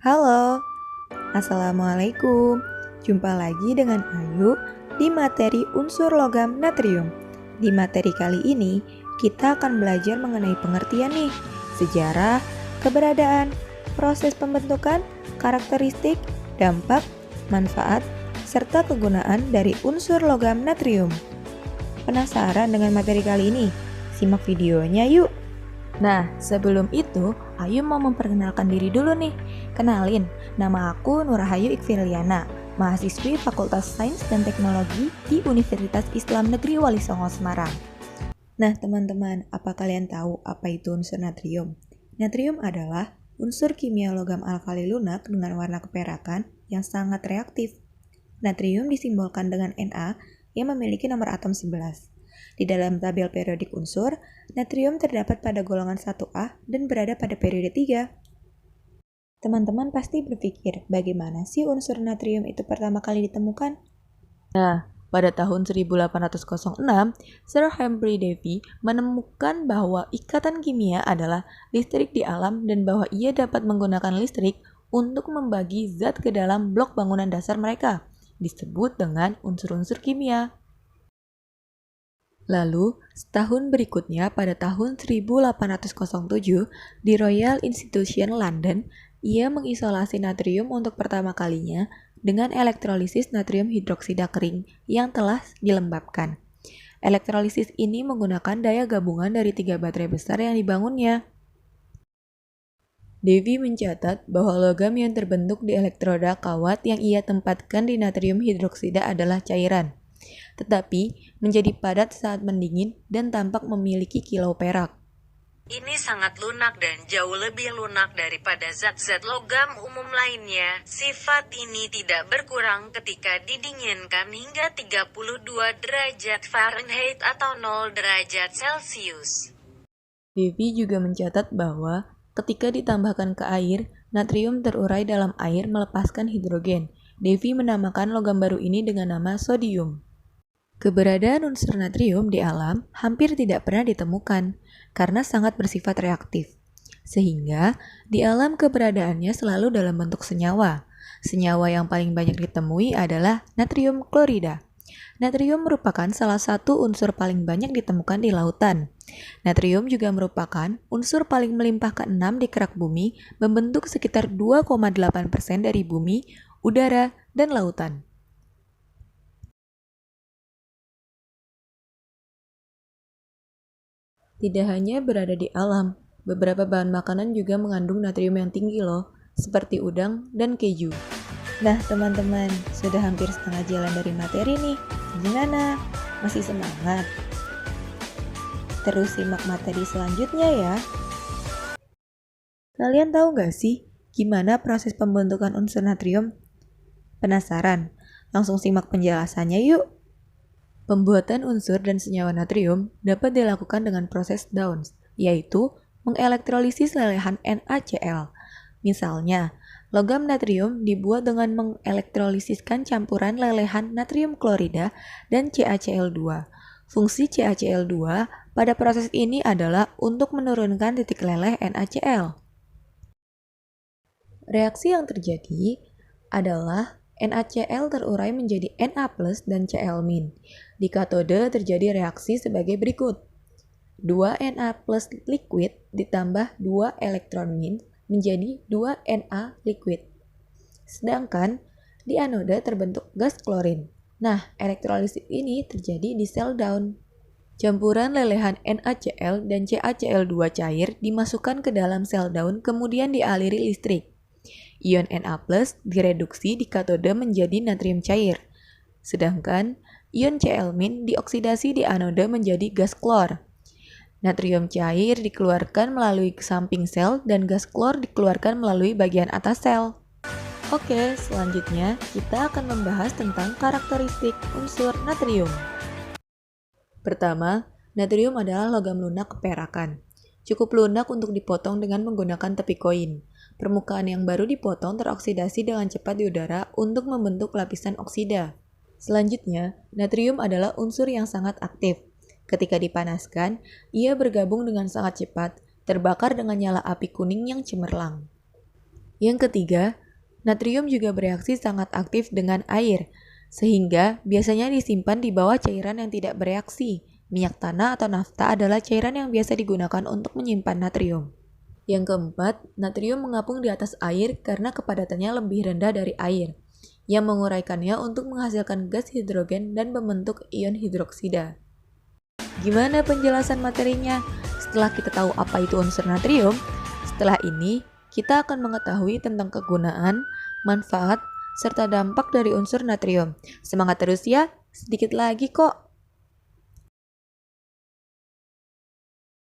Halo, Assalamualaikum. Jumpa lagi dengan Ayu di materi unsur logam natrium. Di materi kali ini, kita akan belajar mengenai pengertian nih, sejarah, keberadaan, proses pembentukan, karakteristik, dampak, manfaat, serta kegunaan dari unsur logam natrium. Penasaran dengan materi kali ini? Simak videonya yuk! Nah, sebelum itu, Ayu mau memperkenalkan diri dulu nih. Kenalin, nama aku Nurahayu Ikfiliana, mahasiswi Fakultas Sains dan Teknologi di Universitas Islam Negeri Wali Songo, Semarang. Nah, teman-teman, apa kalian tahu apa itu unsur natrium? Natrium adalah unsur kimia logam alkali lunak dengan warna keperakan yang sangat reaktif. Natrium disimbolkan dengan Na yang memiliki nomor atom 11. Di dalam tabel periodik unsur, natrium terdapat pada golongan 1A dan berada pada periode 3. Teman-teman pasti berpikir, bagaimana sih unsur natrium itu pertama kali ditemukan? Nah, pada tahun 1806, Sir Humphrey Davy menemukan bahwa ikatan kimia adalah listrik di alam dan bahwa ia dapat menggunakan listrik untuk membagi zat ke dalam blok bangunan dasar mereka, disebut dengan unsur-unsur kimia. Lalu, setahun berikutnya pada tahun 1807, di Royal Institution London, ia mengisolasi natrium untuk pertama kalinya dengan elektrolisis natrium hidroksida kering yang telah dilembabkan. Elektrolisis ini menggunakan daya gabungan dari 3 baterai besar yang dibangunnya. Davy mencatat bahwa logam yang terbentuk di elektroda kawat yang ia tempatkan di natrium hidroksida adalah cairan, tetapi menjadi padat saat mendingin dan tampak memiliki kilau perak. Ini sangat lunak dan jauh lebih lunak daripada zat-zat logam umum lainnya. Sifat ini tidak berkurang ketika didinginkan hingga 32 derajat Fahrenheit atau 0 derajat Celcius. Davy juga mencatat bahwa ketika ditambahkan ke air, natrium terurai dalam air melepaskan hidrogen. Davy menamakan logam baru ini dengan nama sodium. Keberadaan unsur natrium di alam hampir tidak pernah ditemukan karena sangat bersifat reaktif. Sehingga di alam keberadaannya selalu dalam bentuk senyawa. Senyawa yang paling banyak ditemui adalah natrium klorida. Natrium merupakan salah satu unsur paling banyak ditemukan di lautan. Natrium juga merupakan unsur paling melimpah ke-6 di kerak bumi, membentuk sekitar 2,8% dari bumi, udara, dan lautan. Tidak hanya berada di alam, beberapa bahan makanan juga mengandung natrium yang tinggi loh, seperti udang dan keju. Nah teman-teman, sudah hampir setengah jalan dari materi nih. Gimana? Masih semangat? Terus simak materi selanjutnya ya. Kalian tahu nggak sih gimana proses pembentukan unsur natrium? Penasaran? Langsung simak penjelasannya yuk. Pembuatan unsur dan senyawa natrium dapat dilakukan dengan proses Downs, yaitu mengelektrolisis lelehan NaCl. Misalnya, logam natrium dibuat dengan mengelektrolisiskan campuran lelehan natrium klorida dan CaCl2. Fungsi CaCl2 pada proses ini adalah untuk menurunkan titik leleh NaCl. Reaksi yang terjadi adalah NaCl terurai menjadi Na+ dan Cl-. Di katode terjadi reaksi sebagai berikut. 2 Na+ liquid ditambah 2 elektron min menjadi 2 Na liquid. Sedangkan di anoda terbentuk gas klorin. Nah, elektrolisis ini terjadi di sel Down. Campuran lelehan NaCl dan CaCl2 cair dimasukkan ke dalam sel Down kemudian dialiri listrik. Ion Na+ direduksi di katode menjadi natrium cair, sedangkan ion Cl- dioksidasi di anoda menjadi gas klor. Natrium cair dikeluarkan melalui samping sel dan gas klor dikeluarkan melalui bagian atas sel. Oke, selanjutnya kita akan membahas tentang karakteristik unsur natrium. Pertama, natrium adalah logam lunak keperakan. Cukup lunak untuk dipotong dengan menggunakan tepi koin. Permukaan yang baru dipotong teroksidasi dengan cepat di udara untuk membentuk lapisan oksida. Selanjutnya, natrium adalah unsur yang sangat aktif. Ketika dipanaskan, ia bergabung dengan sangat cepat, terbakar dengan nyala api kuning yang cemerlang. Yang ketiga, natrium juga bereaksi sangat aktif dengan air, sehingga biasanya disimpan di bawah cairan yang tidak bereaksi. Minyak tanah atau nafta adalah cairan yang biasa digunakan untuk menyimpan natrium. Yang keempat, natrium mengapung di atas air karena kepadatannya lebih rendah dari air, yang menguraikannya untuk menghasilkan gas hidrogen dan membentuk ion hidroksida. Gimana penjelasan materinya? Setelah kita tahu apa itu unsur natrium, setelah ini kita akan mengetahui tentang kegunaan, manfaat, serta dampak dari unsur natrium. Semangat terus ya, sedikit lagi kok.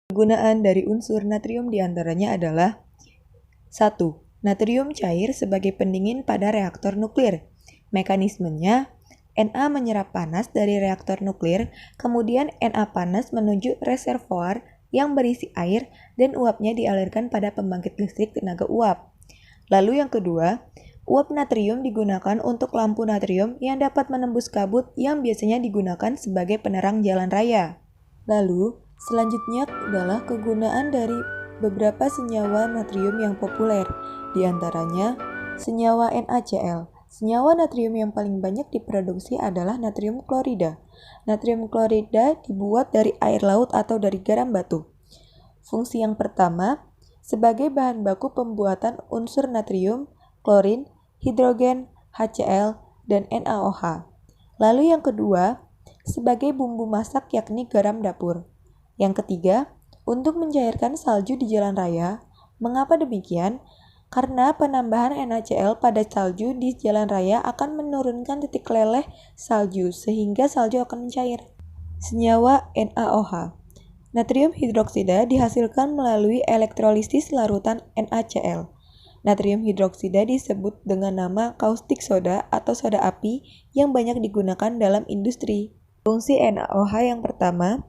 Kegunaan dari unsur natrium diantaranya adalah 1. Natrium cair sebagai pendingin pada reaktor nuklir. Mekanismenya, Na menyerap panas dari reaktor nuklir, kemudian Na panas menuju reservoir yang berisi air dan uapnya dialirkan pada pembangkit listrik tenaga uap. Lalu yang kedua, uap natrium digunakan untuk lampu natrium yang dapat menembus kabut yang biasanya digunakan sebagai penerang jalan raya. Lalu, selanjutnya adalah kegunaan dari beberapa senyawa natrium yang populer, di antaranya senyawa NaCl. Senyawa natrium yang paling banyak diproduksi adalah natrium klorida. Natrium klorida dibuat dari air laut atau dari garam batu. Fungsi yang pertama, sebagai bahan baku pembuatan unsur natrium, klorin, hidrogen, HCl, dan NaOH. Lalu yang kedua, sebagai bumbu masak yakni garam dapur. Yang ketiga, untuk mencairkan salju di jalan raya. Mengapa demikian? Karena penambahan NaCl pada salju di jalan raya akan menurunkan titik leleh salju sehingga salju akan mencair. Senyawa NaOH. Natrium hidroksida dihasilkan melalui elektrolisis larutan NaCl. Natrium hidroksida disebut dengan nama kaustik soda atau soda api yang banyak digunakan dalam industri. Fungsi NaOH yang pertama,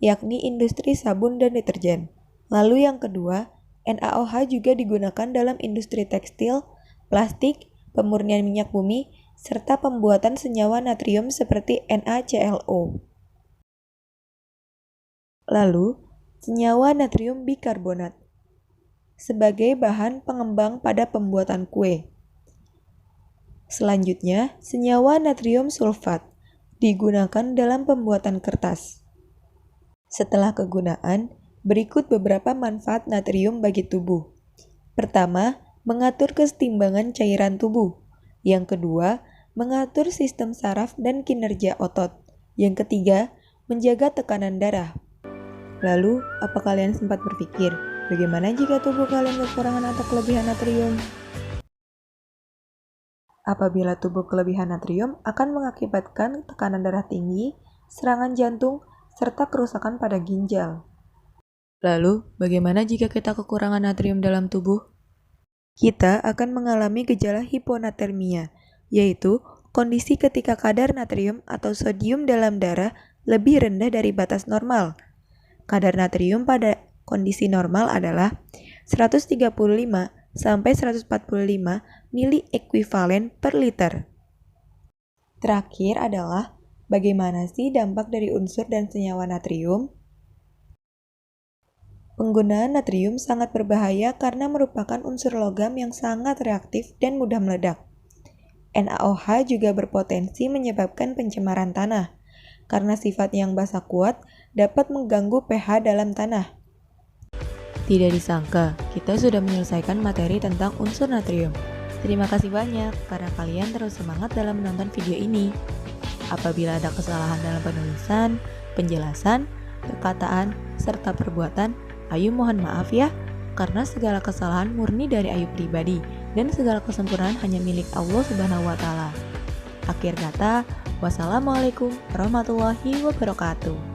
yakni industri sabun dan deterjen. Lalu yang kedua, NaOH juga digunakan dalam industri tekstil, plastik, pemurnian minyak bumi, serta pembuatan senyawa natrium seperti NaClO. Lalu, senyawa natrium bikarbonat sebagai bahan pengembang pada pembuatan kue. Selanjutnya, senyawa natrium sulfat digunakan dalam pembuatan kertas. Setelah kegunaan, berikut beberapa manfaat natrium bagi tubuh. Pertama, mengatur kesetimbangan cairan tubuh. Yang kedua, mengatur sistem saraf dan kinerja otot. Yang ketiga, menjaga tekanan darah. Lalu, apa kalian sempat berpikir, bagaimana jika tubuh kalian kekurangan atau kelebihan natrium? Apabila tubuh kelebihan natrium akan mengakibatkan tekanan darah tinggi, serangan jantung, serta kerusakan pada ginjal. Lalu, bagaimana jika kita kekurangan natrium dalam tubuh? Kita akan mengalami gejala hiponatremia, yaitu kondisi ketika kadar natrium atau sodium dalam darah lebih rendah dari batas normal. Kadar natrium pada kondisi normal adalah 135 sampai 145 mili ekuivalen per liter. Terakhir adalah, bagaimana sih dampak dari unsur dan senyawa natrium? Penggunaan natrium sangat berbahaya karena merupakan unsur logam yang sangat reaktif dan mudah meledak. NaOH juga berpotensi menyebabkan pencemaran tanah, karena sifat yang basah kuat dapat mengganggu pH dalam tanah. Tidak disangka, kita sudah menyelesaikan materi tentang unsur natrium. Terima kasih banyak karena kalian terus semangat dalam menonton video ini. Apabila ada kesalahan dalam penulisan, penjelasan, perkataan, serta perbuatan, Ayu mohon maaf ya, karena segala kesalahan murni dari Ayu pribadi dan segala kesempurnaan hanya milik Allah Subhanahu wa Ta'ala. Akhir kata, wassalamualaikum warahmatullahi wabarakatuh.